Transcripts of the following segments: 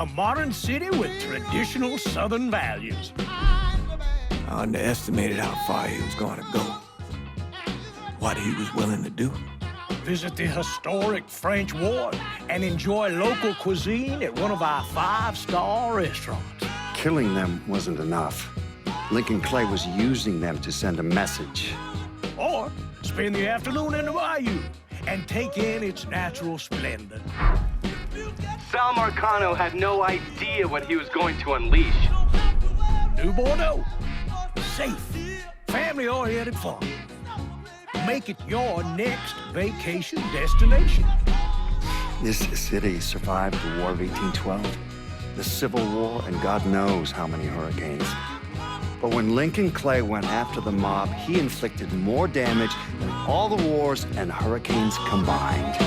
A modern city with traditional Southern values. I underestimated how far he was going to go. What he was willing to do. Visit the historic French Ward and enjoy local cuisine at one of our 5-star restaurants. Killing them wasn't enough. Lincoln Clay was using them to send a message. Or spend the afternoon in the bayou and take in its natural splendor. Sal Marcano had no idea what he was going to unleash. New Bordeaux. Safe, family-oriented fun. Make it your next vacation destination. This city survived the War of 1812, the Civil War, and God knows how many hurricanes. But when Lincoln Clay went after the mob, he inflicted more damage than all the wars and hurricanes combined.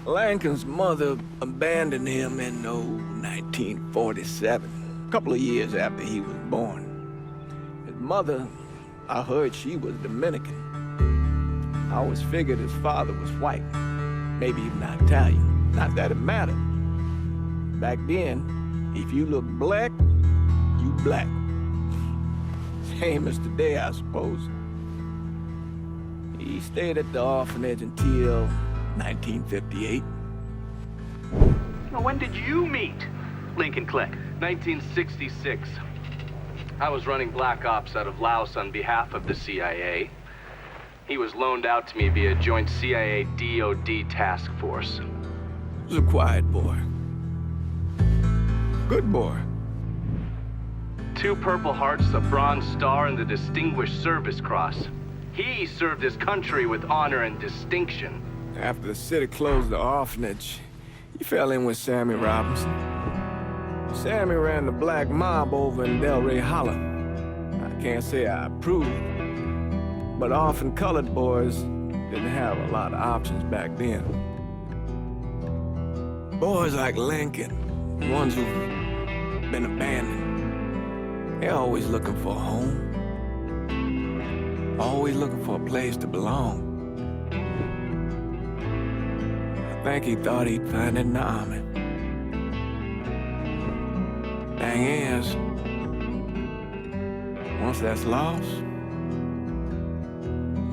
Lincoln's mother abandoned him in 1947, a couple of years after he was born. His mother, I heard she was Dominican. I always figured his father was white, maybe even Italian. Not that it mattered. Back then, if you looked black, you black. Same as today, I suppose. He stayed at the orphanage until 1958. Now, when did you meet Lincoln Clay? 1966. I was running Black Ops out of Laos on behalf of the CIA. He was loaned out to me via joint CIA-DOD task force. He was a quiet boy. Good boy. 2 Purple Hearts, a Bronze Star, and the Distinguished Service Cross. He served his country with honor and distinction. After the city closed the orphanage, he fell in with Sammy Robinson. Sammy ran the Black Mob over in Delray Hollow. I can't say I approved, but orphan colored boys didn't have a lot of options back then. Boys like Lincoln, ones who've been abandoned, they're always looking for a home. Always looking for a place to belong. I think he thought he'd find it in the army. Thing is, once that's lost, you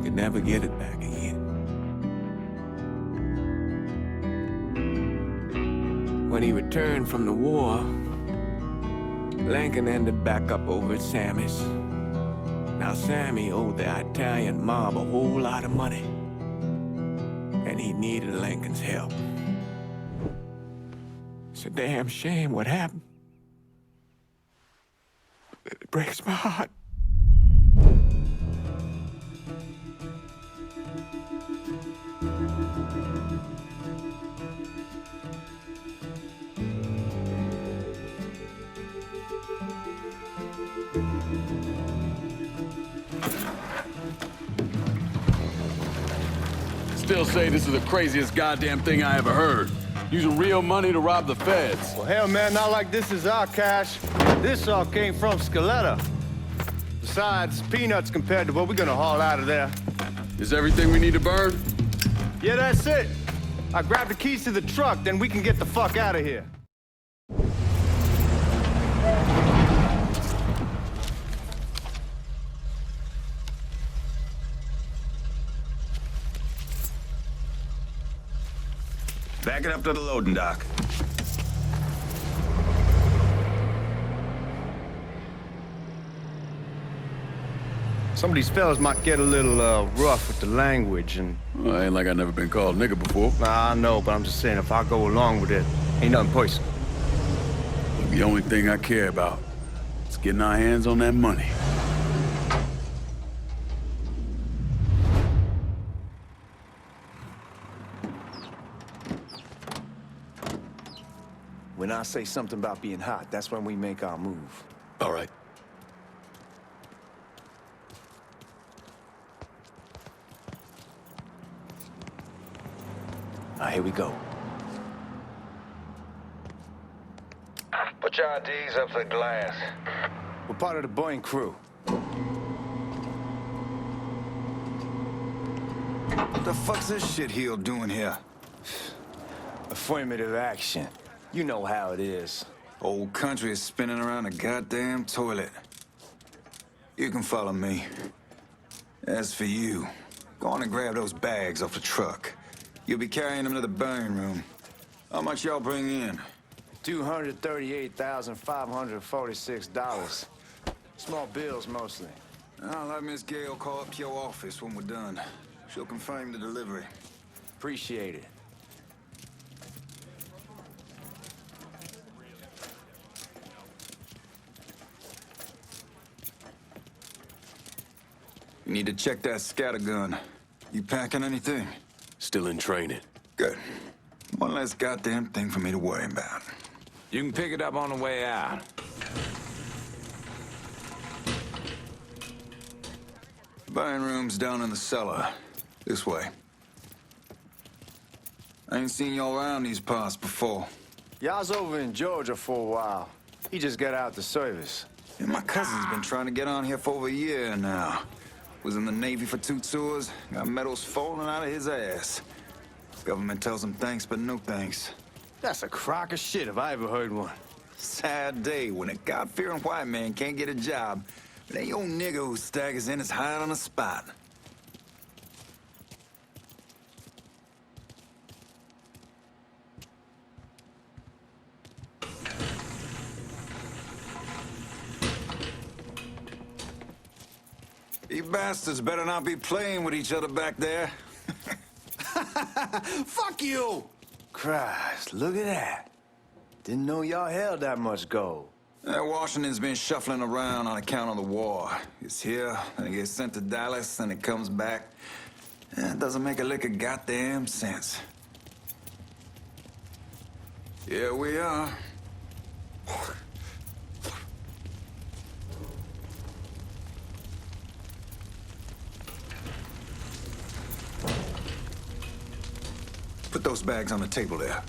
can never get it back again. When he returned from the war, Lincoln ended back up over at Sammy's. Now, Sammy owed the Italian mob a whole lot of money, and he needed Lincoln's help. It's a damn shame what happened. It breaks my heart. Still say this is the craziest goddamn thing I ever heard. Using real money to rob the feds. Well, hell, man, not like this is our cash. This all came from Scaletta. Besides, peanuts compared to what we're gonna haul out of there. Is everything we need to burn? Yeah, that's it. I grabbed the keys to the truck, then we can get the fuck out of here. Back it up to the loading dock. Some of these fellas might get a little rough with the language, and... Well, ain't like I never been called nigga before. Nah, I know, but I'm just saying, if I go along with it, ain't nothing personal. The only thing I care about is getting our hands on that money. When I say something about being hot, that's when we make our move. All right. Now, here we go. Put your IDs up to the glass. We're part of the Boeing crew. What the fuck's this shitheel doing here? Affirmative action. You know how it is. Old country is spinning around a goddamn toilet. You can follow me. As for you, go on and grab those bags off the truck. You'll be carrying them to the burn room. How much y'all bring in? $238,546. Small bills, mostly. I'll have Miss Gale call up your office when we're done. She'll confirm the delivery. Appreciate it. You need to check that scattergun. You packing anything? Still in training. Good. One less goddamn thing for me to worry about. You can pick it up on the way out. Buying room's down in the cellar. This way. I ain't seen y'all around these parts before. Y'all's over in Georgia for a while. He just got out the service. Yeah, my cousin's been trying to get on here for over a year now. Was in the Navy for 2 tours, got medals falling out of his ass. Government tells him thanks, but no thanks. That's a crock of shit if I ever heard one. Sad day when a God-fearing white man can't get a job, but that old nigga who staggers in is hired on the spot. You bastards better not be playing with each other back there. Fuck you! Christ, look at that. Didn't know y'all held that much gold. Washington's been shuffling around on account of the war. It's here, then it gets sent to Dallas, and it comes back. It doesn't make a lick of goddamn sense. Here we are. Put those bags on the table there.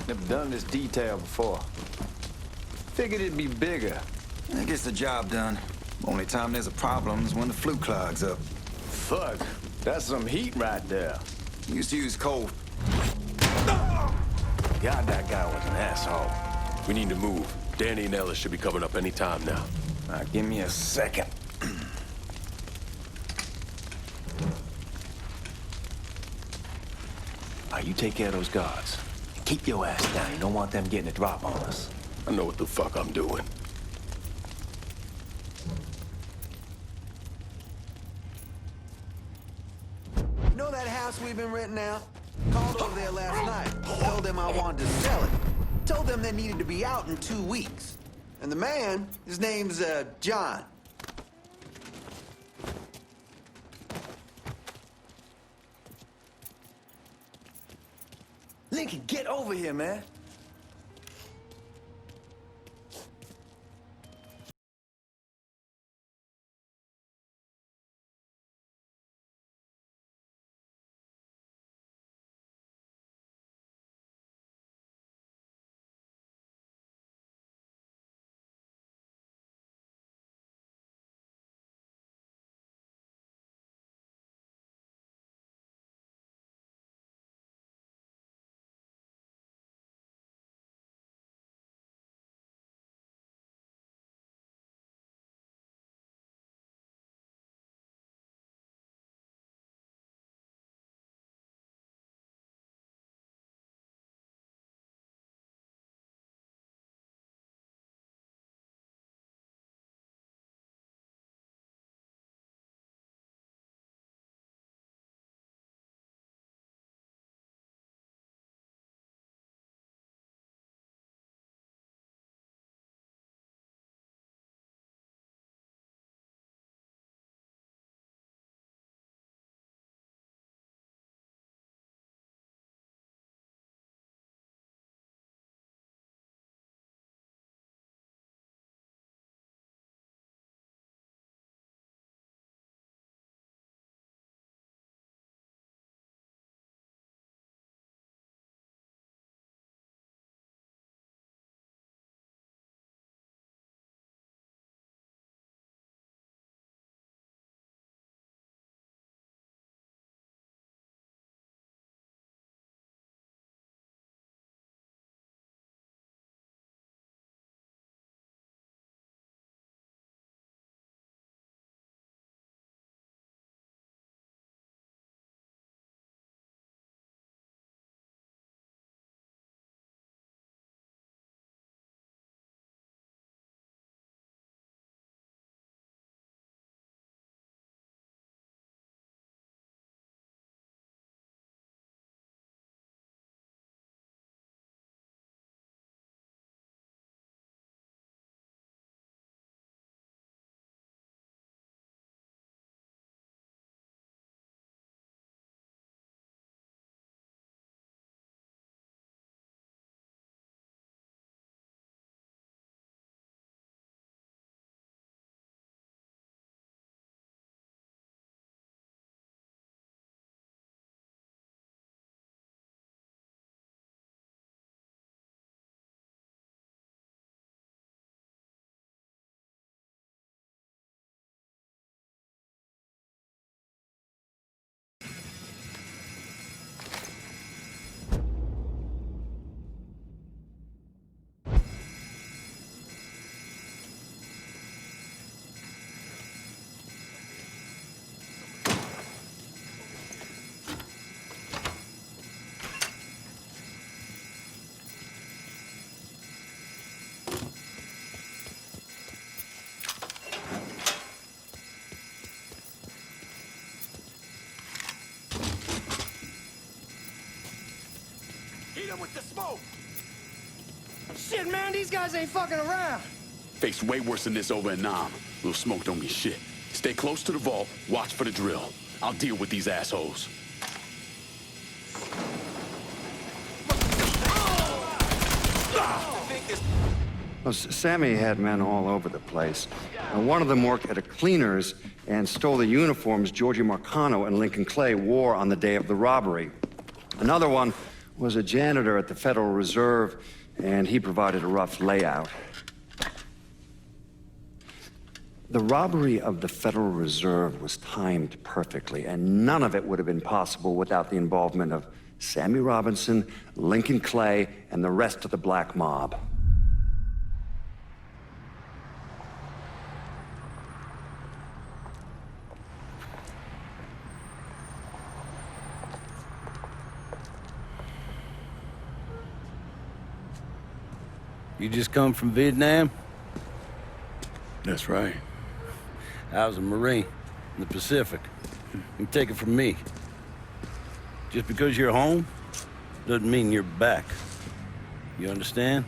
Never done this detail before. Figured it'd be bigger. It gets the job done. Only time there's a problem is when the flue clogs up. Fuck, that's some heat right there. Used to use coal. God, that guy was an asshole. We need to move. Danny and Ellis should be coming up any time now. Give me a second. You take care of those guards. Keep your ass down. You don't want them getting a drop on us. I know what the fuck I'm doing. You know that house we've been renting out? Called over there last night. Told them I wanted to sell it. Told them they needed to be out in 2 weeks. And the man, his name's, John. Lincoln, get over here, man. with the smoke! Shit, man, these guys ain't fucking around. Faced way worse than this over in Nam. Little smoke don't mean shit. Stay close to the vault, watch for the drill. I'll deal with these assholes. Well, Sammy had men all over the place. One of them worked at a cleaner's and stole the uniforms Georgie Marcano and Lincoln Clay wore on the day of the robbery. Another one was a janitor at the Federal Reserve, and he provided a rough layout. The robbery of the Federal Reserve was timed perfectly, and none of it would have been possible without the involvement of Sammy Robinson, Lincoln Clay, and the rest of the Black Mob. You just come from Vietnam? That's right. I was a Marine in the Pacific. You take it from me. Just because you're home doesn't mean you're back. You understand?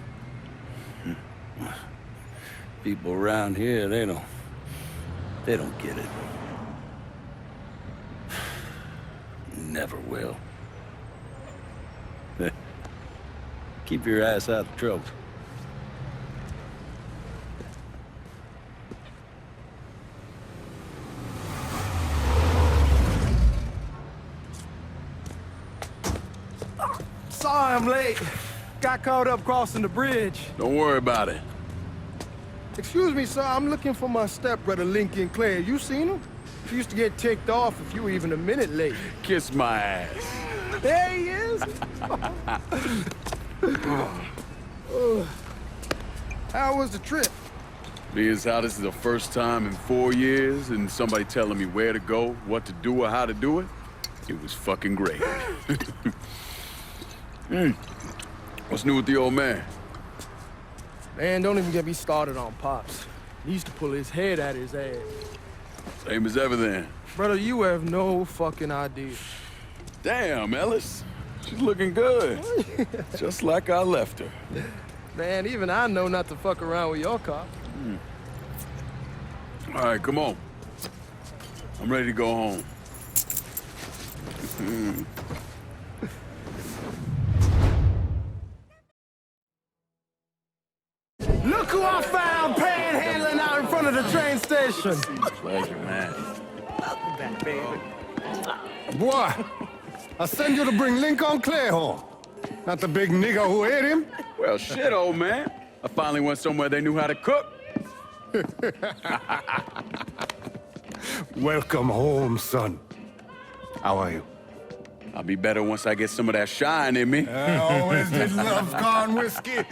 People around here, they don't get it. Never will. Keep your ass out of trouble. Sorry I'm late. Got caught up crossing the bridge. Don't worry about it. Excuse me, sir. I'm looking for my stepbrother, Lincoln Clay. You seen him? He used to get ticked off if you were even a minute late. Kiss my ass. There he is. How was the trip? Being as how this is the first time in 4 years and somebody telling me where to go, what to do, or how to do it, it was fucking great. What's new with the old man? Man, don't even get me started on Pops. He used to pull his head out his ass. Same as ever then. Brother, you have no fucking idea. Damn, Ellis. She's looking good. Just like I left her. Man, even I know not to fuck around with your car. All right, come on. I'm ready to go home. Look who I found panhandling out in front of the train station. Pleasure, man. Welcome back, baby. Boy, I send you to bring Lincoln Clay home. Not the big nigger who ate him. Well, shit, old man. I finally went somewhere they knew how to cook. Welcome home, son. How are you? I'll be better once I get some of that shine in me. I always did love corn whiskey.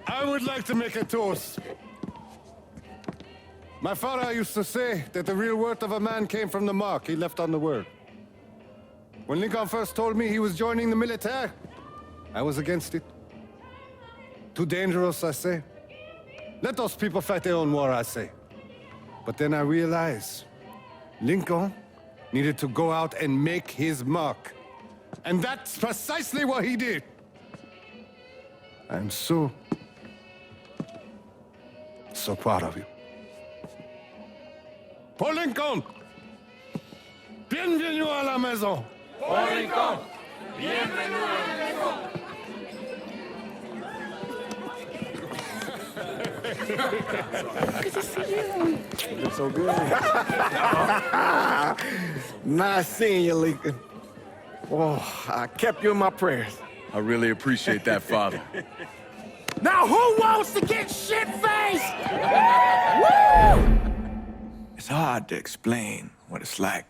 I would like to make a toast. My father used to say that the real worth of a man came from the mark he left on the world. When Lincoln first told me he was joining the military, I was against it. Too dangerous, I say. Let those people fight their own war, I say. But then I realized Lincoln needed to go out and make his mark. And that's precisely what he did. I'm so proud of you. Paul Lincoln! Bienvenue à la maison! Paul Lincoln! Bienvenue à la maison! Good to see you. You're so good. Nice seeing you, Lincoln. Oh, I kept you in my prayers. I really appreciate that, Father. Now who wants to get shit-faced? It's hard to explain what it's like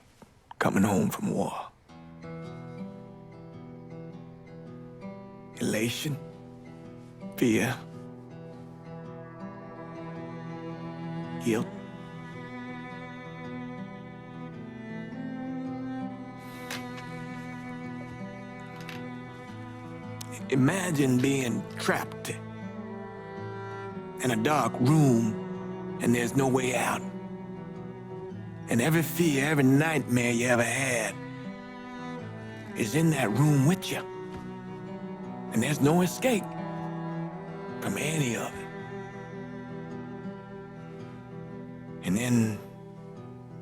coming home from war. Elation, fear, guilt. Imagine being trapped in a dark room and there's no way out. And every fear, every nightmare you ever had is in that room with you. And there's no escape from any of it. And then,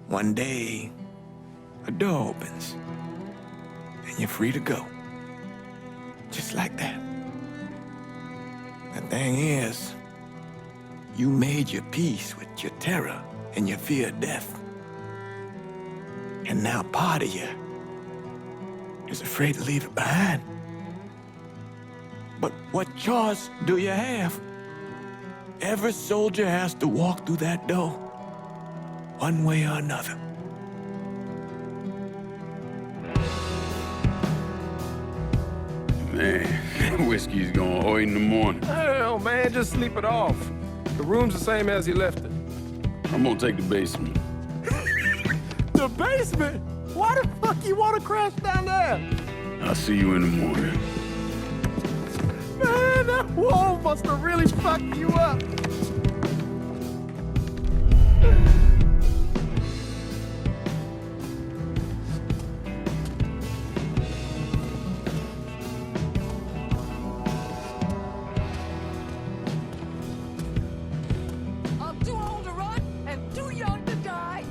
one day, a door opens, and you're free to go. Just like that. The thing is, you made your peace with your terror and your fear of death. And now part of you is afraid to leave it behind. But what choice do you have? Every soldier has to walk through that door, one way or another. Man, whiskey's going oi in the morning. Hell, man, just sleep it off. The room's the same as you left it. I'm gonna take the basement. The basement? Why the fuck you want to crash down there? I'll see you in the morning. Man, that wall must have really fucked you up. I'm too old to run and too young to die.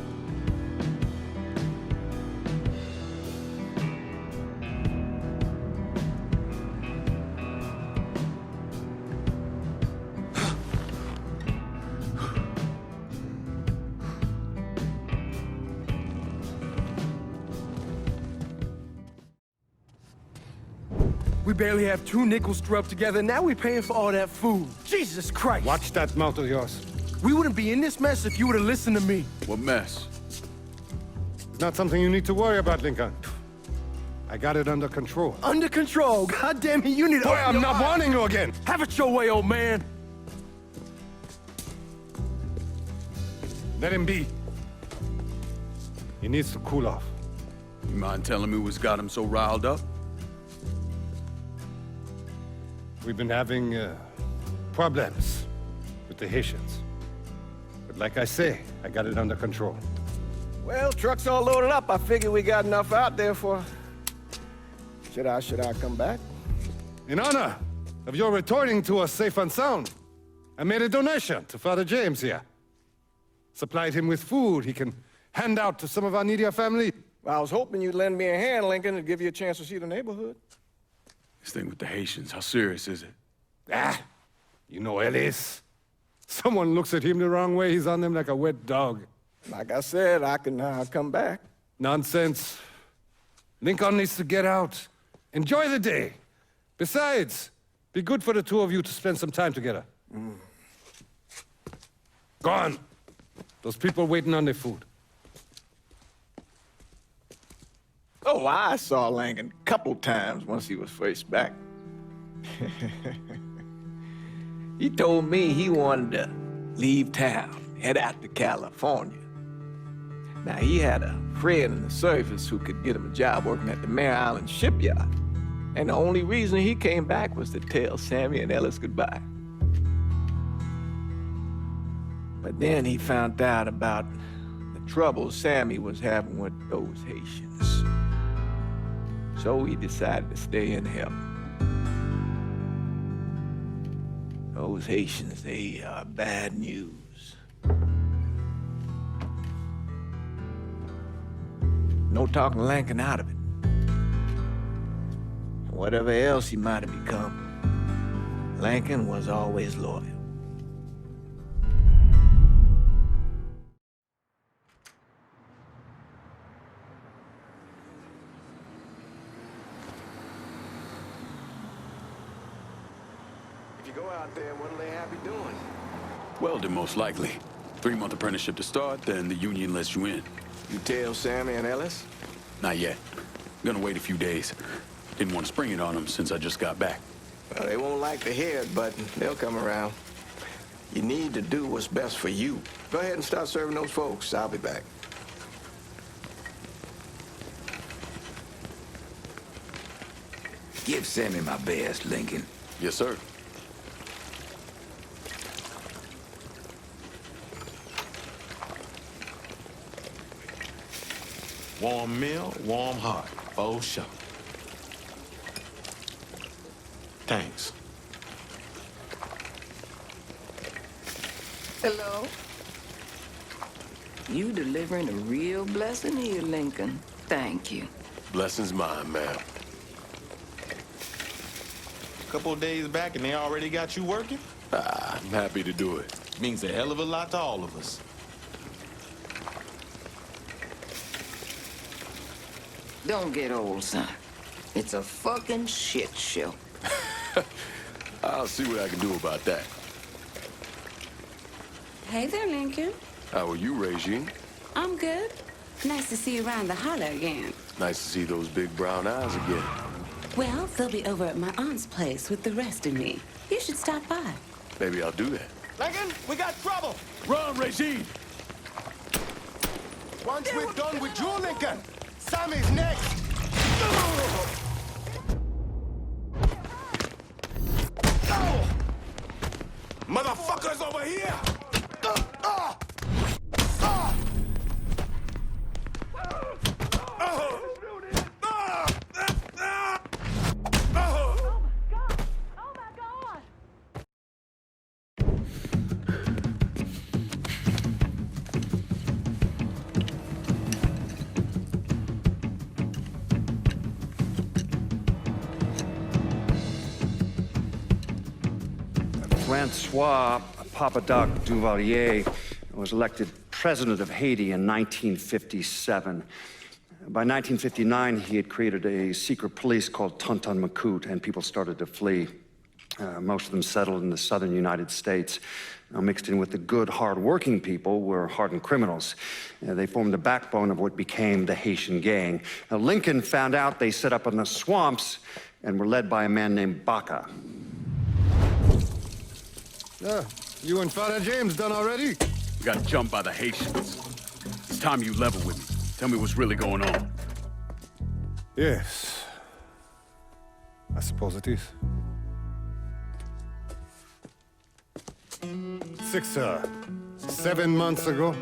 We barely have 2 nickels to rub together, now we're paying for all that food. Jesus Christ! Watch that mouth of yours. We wouldn't be in this mess if you would have listened to me. What mess? It's not something you need to worry about, Lincoln. I got it under control. Under control. God damn it, you need to Boy, open I'm your not eyes. warning you again. Have it your way, old man. Let him be. He needs to cool off. You mind telling me what's got him so riled up? We've been having problems with the Haitians. But like I say, I got it under control. Well, truck's all loaded up. I figure we got enough out there for... Should I come back? In honor of your returning to us safe and sound, I made a donation to Father James here. Supplied him with food he can hand out to some of our needier family. Well, I was hoping you'd lend me a hand, Lincoln, and give you a chance to see the neighborhood. This thing with the Haitians, how serious is it? Ah, you know Ellis. Someone looks at him the wrong way, he's on them like a wet dog. Like I said, I can come back. Nonsense. Lincoln needs to get out. Enjoy the day. Besides, be good for the two of you to spend some time together. Go on. Those people waiting on their food. Oh, I saw Lincoln a couple times once he was first back. He told me he wanted to leave town, head out to California. Now, he had a friend in the service who could get him a job working at the Mare Island shipyard. And the only reason he came back was to tell Sammy and Ellis goodbye. But then he found out about the trouble Sammy was having with those Haitians. So he decided to stay and help. Those Haitians, they are bad news. No talking Lincoln out of it. Whatever else he might have become, Lincoln was always loyal. If you go out there, what'll they have you doing? Welding, most likely. 3-month apprenticeship to start, then the union lets you in. You tell Sammy and Ellis? Not yet. Gonna wait a few days. Didn't want to spring it on them since I just got back. Well, they won't like to hear it, but they'll come around. You need to do what's best for you. Go ahead and start serving those folks. I'll be back. Give Sammy my best, Lincoln. Yes, sir. Warm meal, warm heart. Oh, sure. Thanks. Hello. You delivering a real blessing here, Lincoln. Thank you. Blessing's mine, ma'am. A couple of days back and they already got you working? I'm happy to do it. Means a hell of a lot to all of us. Don't get old, son. It's a fucking shit show. I'll see what I can do about that. Hey there, Lincoln. How are you, Regine? I'm good. Nice to see you around the holler again. Nice to see those big brown eyes again. Well, they'll be over at my aunt's place with the rest of me. You should stop by. Maybe I'll do that. Lincoln, we got trouble! Run, Regine! Once we're done with you, Lincoln, Sammy's next! Motherfuckers over here! Francois Papadoc Duvalier was elected president of Haiti in 1957. By 1959, he had created a secret police called Tonton Macoute, and people started to flee. Most of them settled in the southern United States. Now, mixed in with the good, hard-working people were hardened criminals. They formed the backbone of what became the Haitian gang. Now, Lincoln found out they set up in the swamps and were led by a man named Baca. You and Father James done already? We got jumped by the Haitians. It's time you level with me. Tell me what's really going on. Yes. I suppose it is. 7 months ago,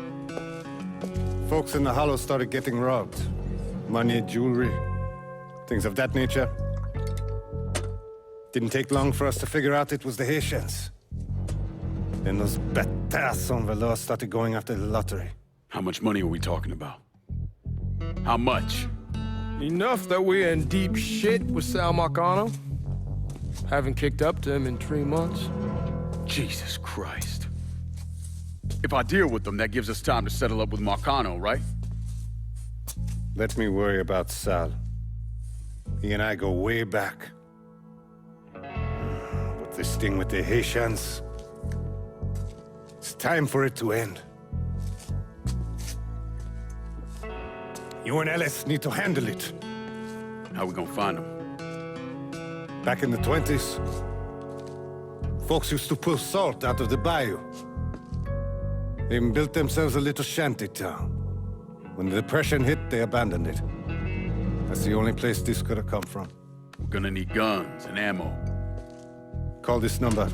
folks in the Hollow started getting robbed. Money, jewelry, things of that nature. Didn't take long for us to figure out it was the Haitians. Then those bâtards en velours started going after the lottery. How much money are we talking about? How much? Enough that we're in deep shit with Sal Marcano. Haven't kicked up to him in 3 months. Jesus Christ. If I deal with them, that gives us time to settle up with Marcano, right? Let me worry about Sal. He and I go way back. But this thing with the Haitians, it's time for it to end. You and Ellis need to handle it. How we gonna find them? Back in the 20s, folks used to pull salt out of the bayou. They even built themselves a little shanty town. When the Depression hit, they abandoned it. That's the only place this could have come from. We're gonna need guns and ammo. Call this number.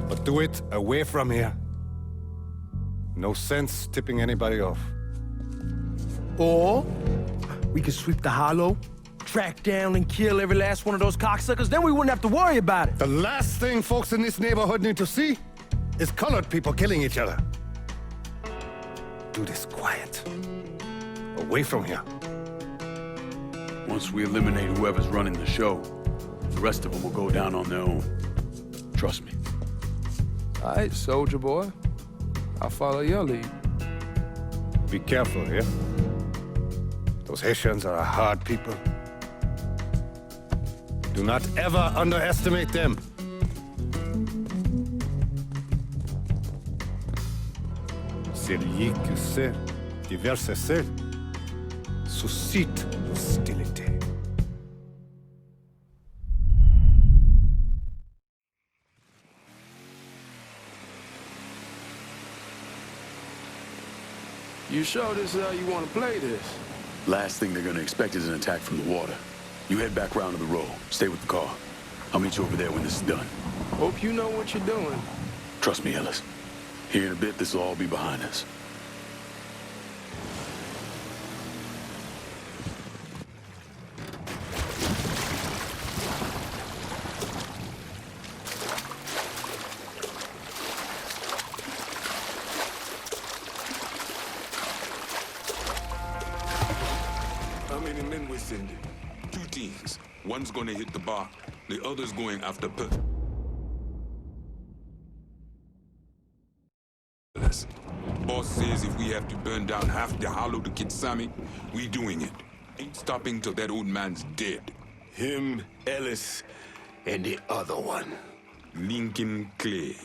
But do it away from here. No sense tipping anybody off. Or we could sweep the Hollow, track down and kill every last one of those cocksuckers, then we wouldn't have to worry about it. The last thing folks in this neighborhood need to see is colored people killing each other. Do this quiet. Away from here. Once we eliminate whoever's running the show, the rest of them will go down on their own. Trust me. All right, soldier boy. I'll follow your lead. Be careful here. Those Haitians are a hard people. Do not ever underestimate them. Celui qui sait diverser seul suscite l'hostilité. You sure this is how you want to play this? Last thing they're gonna expect is an attack from the water. You head back round to the road. Stay with the car. I'll meet you over there when this is done. Hope you know what you're doing. Trust me, Ellis. Here in a bit, this will all be behind us. means. One's gonna hit the bar, the other's going after Ellis. Boss says if we have to burn down half the hollow to get Sammy, we doing it. Ain't stopping till that old man's dead. Him, Ellis, and the other one. Lincoln Clay.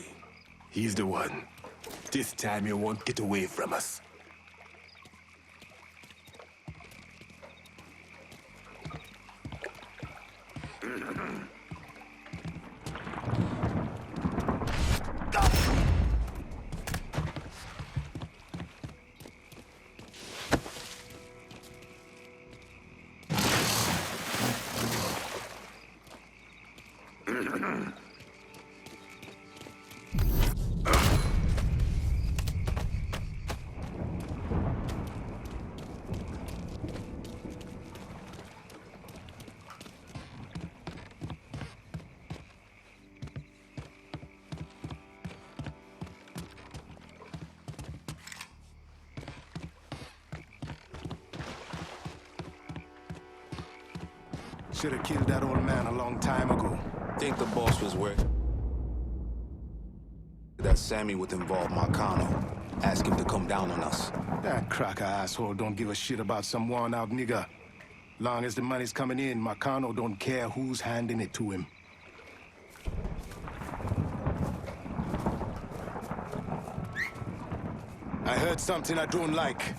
He's the one. This time he won't get away from us. Should have killed that old man a long time ago. Think the boss was where that Sammy would involve Marcano. Ask him to come down on us. That cracker asshole don't give a shit about some worn-out nigga. Long as the money's coming in, Marcano don't care who's handing it to him. I heard something I don't like.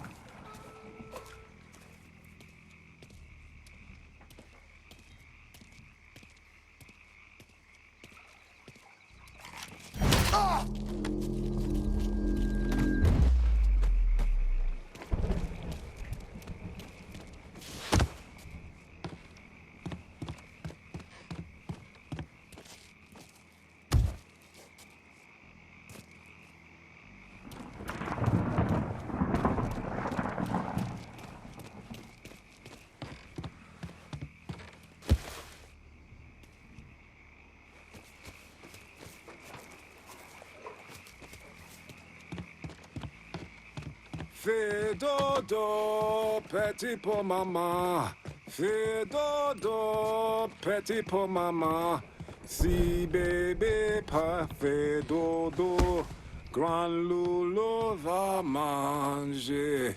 Fais dodo, petit pour maman. Fais dodo, petit pour maman. Si bébé pas fait dodo, grand loulou va manger.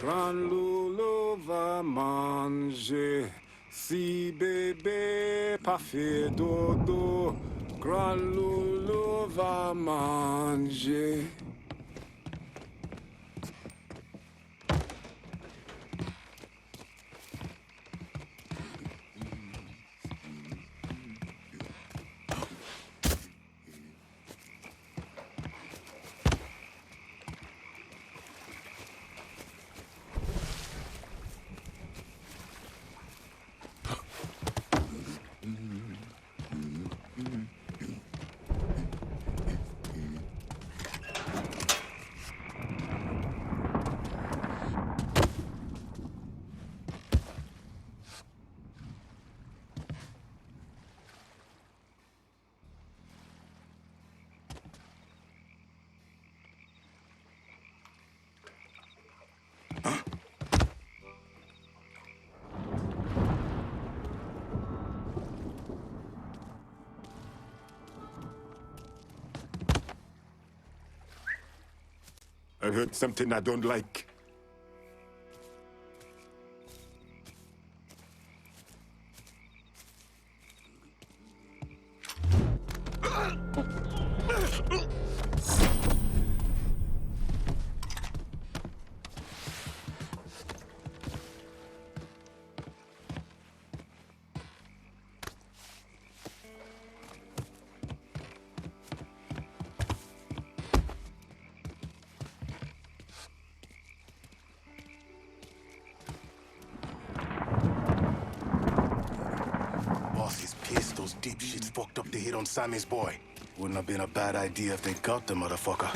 Grand loulou va manger. Si bébé pas fait dodo, grand loulou va manger. I heard something I don't like. Those deep shits fucked up the hit on Sammy's boy. Wouldn't have been a bad idea if they got the motherfucker.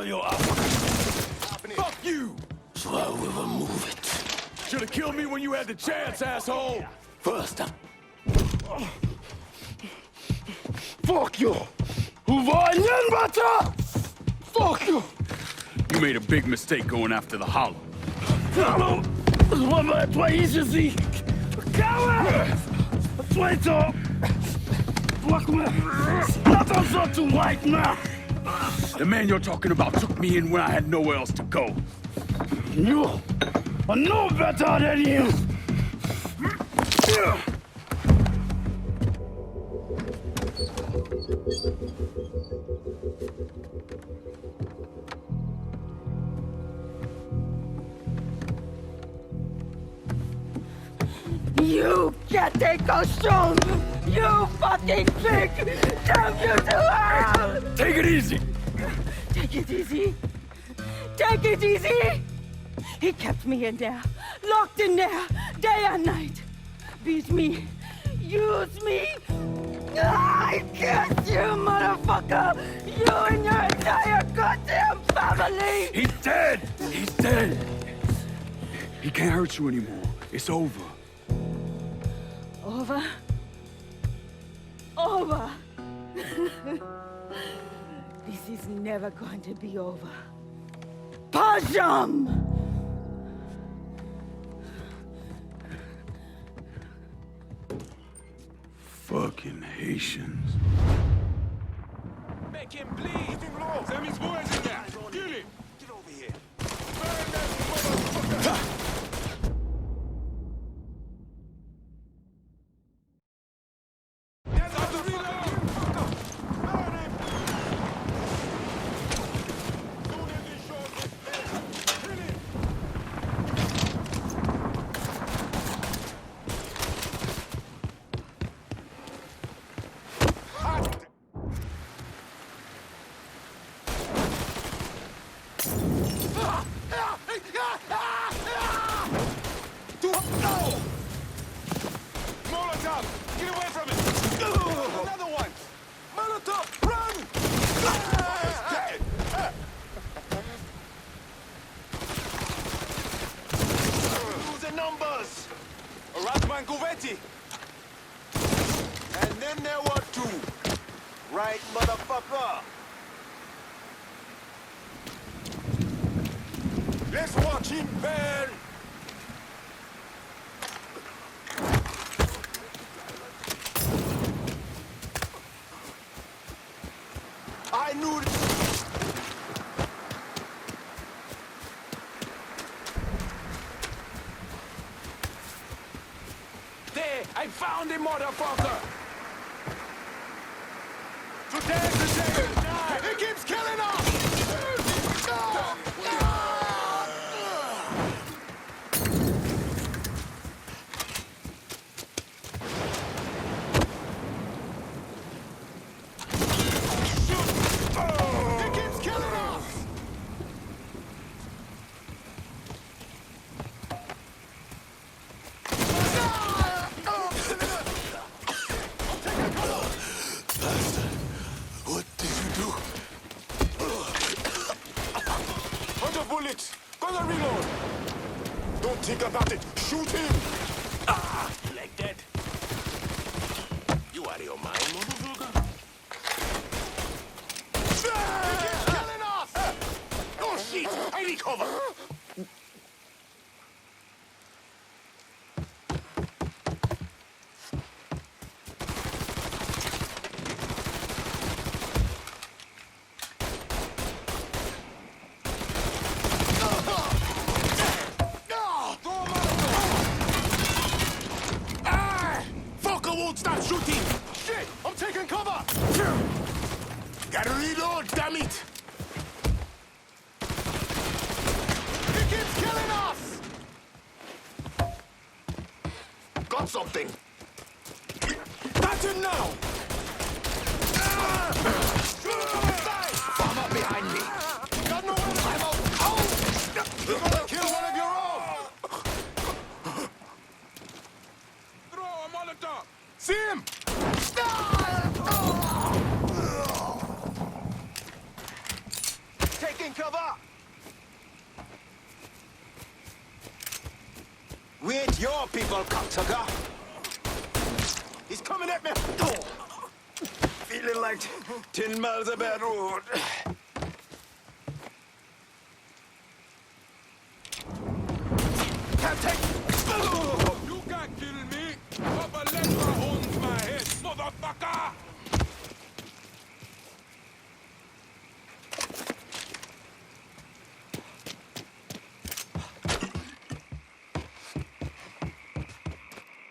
your office. Fuck you! So I will remove it. Should've killed me when you had the chance, asshole! First, fuck you! Fuck you! You made a big mistake going after the Hollow. Hollow! Toi ici! Coward! Toi! Attention to white man! The man you're talking about took me in when I had nowhere else to go. You are no better than him! You getting costume! You fucking pig! Damn you to hell! Take it easy! Take it easy! Take it easy! He kept me in there, locked in there, day and night. Beat me, use me. I guess you, motherfucker! You and your entire goddamn family! He's dead! He's dead! He can't hurt you anymore. It's over. Over? Over! This is never going to be over. Pajam! Fucking Haitians. Make him bleed! Sammy's boys in there! Kill him! Get over here! Burn that motherfucker! And then there were two. Right, motherfucker? Let's watch him burn! I knew it. There! I found him, motherfucker! Today's the day! He keeps killing us! He keeps killing us! What did you do? Bunch of bullets! Gonna reload! Don't think about it! Shoot him! Ah, like that. You out of your mind, motherfucker? He keeps killing us! Oh, shit! I need cover! Stop shooting! Shit! I'm taking cover! Gotta reload, damn it! He keeps killing us! Got something! Touch him now! Farm up behind me! Got no one! I'm out! Out! You're gonna kill one of your own! Throw a Molotov! See him! Taking cover! We ain't your people, cocksucker. He's coming at me. Oh. Feeling like 10 miles of bad road. Take. Oh. You can't kill me. Papa Lesnar owns my head, motherfucker.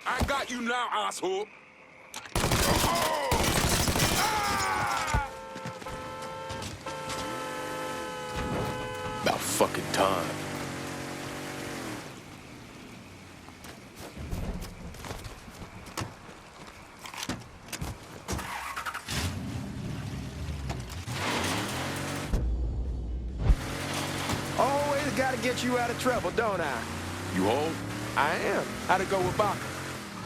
I got you now, asshole. Oh! Ah! About fucking time. Always gotta get you out of trouble, don't I? You home? I am. How'd it go with Baca?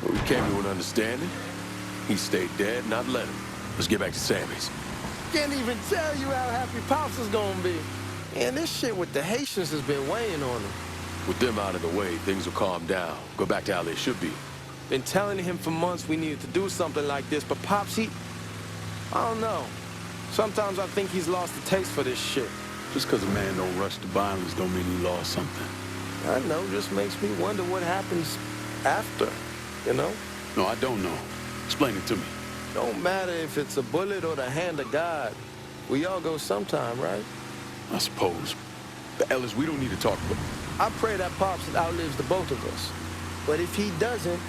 Well, we came to an understanding. He stayed dead, not let him. Let's get back to Sammy's. Can't even tell you how happy Pops is gonna be. And this shit with the Haitians has been weighing on him. With them out of the way, things will calm down. Go back to how they should be. Been telling him for months we needed to do something like this, but Pops, I don't know. Sometimes I think he's lost the taste for this shit. Just because a man don't rush to violence don't mean he lost something. I know, just makes me wonder what happens after, you know? No, I don't know. Explain it to me. Don't matter if it's a bullet or the hand of God. We all go sometime, right? I suppose. But Ellis, we don't need to talk about it. I pray that Pops outlives the both of us. But if he doesn't,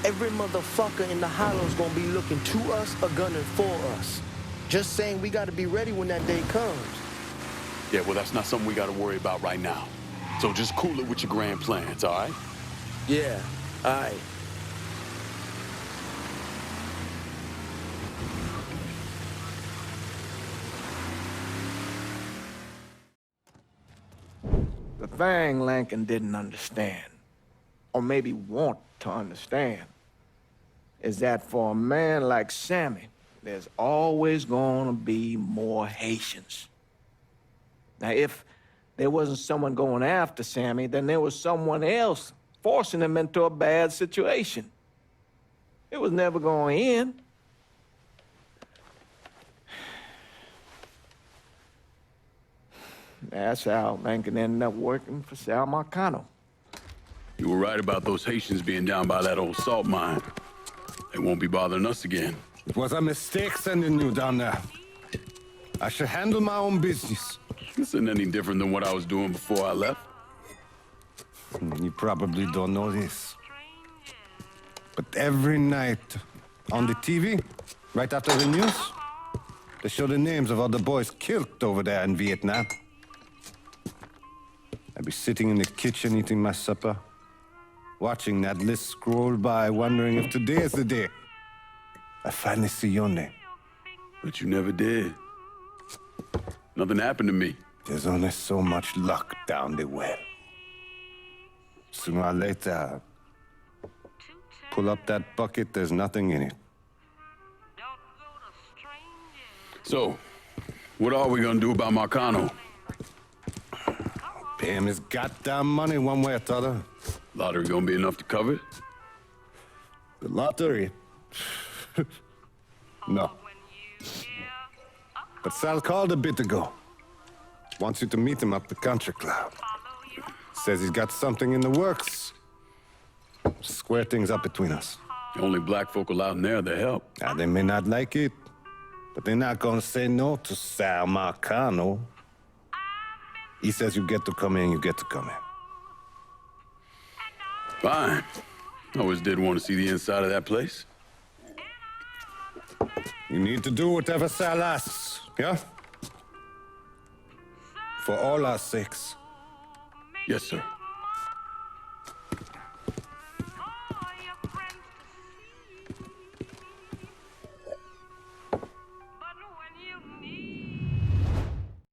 every motherfucker in the hollow's gonna be looking to us or gunning for us. Just saying we gotta be ready when that day comes. Yeah, well, that's not something we gotta worry about right now. So just cool it with your grand plans, all right? Yeah, all right. The thing Lincoln didn't understand, or maybe want to understand, is that for a man like Sammy, there's always gonna be more Haitians. Now, if there wasn't someone going after Sammy, then there was someone else forcing him into a bad situation. It was never going to end. That's how Lincoln ended up working for Sal Marcano. You were right about those Haitians being down by that old salt mine. They won't be bothering us again. It was a mistake sending you down there. I should handle my own business. This isn't any different than what I was doing before I left. You probably don't know this. But every night on the TV, right after the news, they show the names of all the boys killed over there in Vietnam. I'd be sitting in the kitchen eating my supper, watching that list scroll by, wondering if today is the day I finally see your name. But you never did. Nothing happened to me. There's only so much luck down the well. Sooner or later, pull up that bucket, there's nothing in it. So, what are we gonna do about Marcano? Pay him his goddamn money one way or the other. Lottery gonna be enough to cover it? The lottery? No. But Sal called a bit ago. Wants you to meet him up the country club. Says he's got something in the works. Square things up between us. The only black folk allowed in there to help. Now, they may not like it, but they're not gonna say no to Sal Marcano. He says you get to come in, you get to come in. Fine. I always did want to see the inside of that place. You need to do whatever Sal asks, yeah? For all our sakes. Yes, sir.